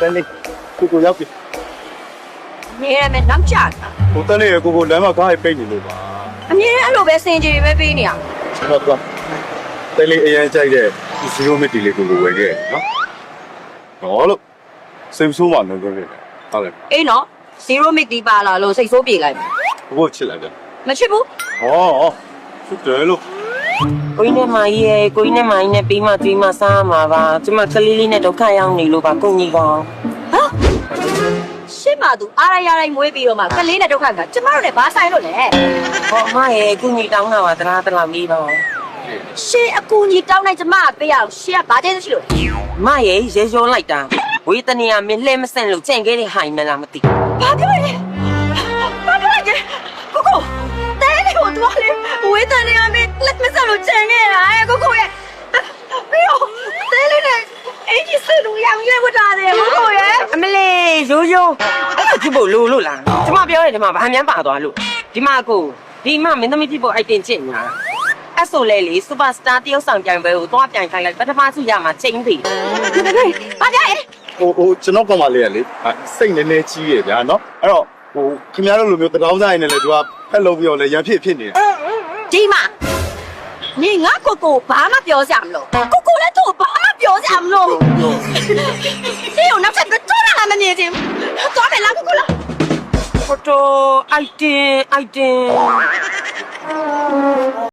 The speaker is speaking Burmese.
တန်းလေးကိုရောက်ပြီ နေရမယ်နောက်ကျတာ ကိုတန်းလေးကိုလမ်းမှာကားပိတ်နေလို့ပါ အမြဲအဲ့လိုပဲစင်ကြေပဲပေးနေရ ဟုတ်ကဲ့တန်းလေးအရင်ကြိုက်တဲ့0 mid တီလေးကိုဝယ်ခဲ့နော်ဟောလို့စိတ်ဆိုးမှလည်းပြောနေတယ်ဟုတ်တယ် အေးနော်0 mid ဒီပါလာလို့စိတ်ဆိုးပြေလိုက်မယ် ကိုချစ်လိုက်တယ် မချစ်ဘူး ဟောချစ်တယ်လို့ ကိုင်းနဲ့မကြီးရဲ့ကိုင်းနဲ့မကြီးနဲ့ပြီးမှတွေးမှစားမှာပါကျမကလေးလေးနဲ့ဒုက္ခရောက်နေလို့ပါကိုကြီးကောင် ဟာရှင်းပါသူအားရရတိုင်းမွေးပြီးတော့မှကလေးနဲ့ဒုက္ခကကျမတို့လည်းဘာဆိုင်လို့လဲ ဟောအမရဲ့ကိုကြီးတောင်းတာပါတလားတလားလေးပါ ရှင်းအကူကြီးတောင်းလိုက်ကျမကပေးရအောင်ရှင်းကဘာကျဲရှိလို့ အမရဲ့ရေရောလိုက်တာဝေးတနေရမင်းလှဲမဆန့်လို့ကြံခဲ့တဲ့ဟိုင်မလားမသိ ဘာပြောလဲဘာပြောလဲကိုကိုတဲလေးကိုတော့လေဝေးတန်နေရမယ်လက်မစလို့ချင်နေတာကိုကိုရဲ့ပြီးတော့တဲလေးနဲ့အင်ကြီးစလူရောင်ရဲဝတ်တာတယ်ကိုကိုရဲ့ အမလေးရိုးရိုးအဲ့ဒါဖြစ်ဖို့လိုလို့လားကျမပြောတယ်ဒီမှာဗာမြန်းပါသွားလို့ဒီမှာကိုဒီမှာမင်းသမီးဖြစ်ဖို့အိုက်တင်ချစ်ညာအဲ့ဆိုလေလေစူပါစတာတယောက်ဆောင်ပြိုင်ပွဲကိုသွားပြိုင်ခိုင်းလိုက်ပထမဆုရမှာချိန်ပြီ ဘာကြဲ ဟိုကျွန်တော်ကောင်မလေးကလေစိတ်နည်းနည်းကြီးရဗျာနော်အဲ့တော့ခင်ဗျားတို့လိုမျိုးတကောင်းစားရင်လည်းသူကဖက်လုံးပြီးတော့လည်းရန်ဖြစ်နေတယ် ဒီမှာနေငါကိုကိုဘာမှပြောစရာမလိုကိုကိုလည်းသူ့ဘာမှပြောစရာမလိုဒီကိုနောက်ထပ်တော့လာမမြင်ချင်သွားမယ်လားကိုကိုလား ဖိုတိုအိုက်တင်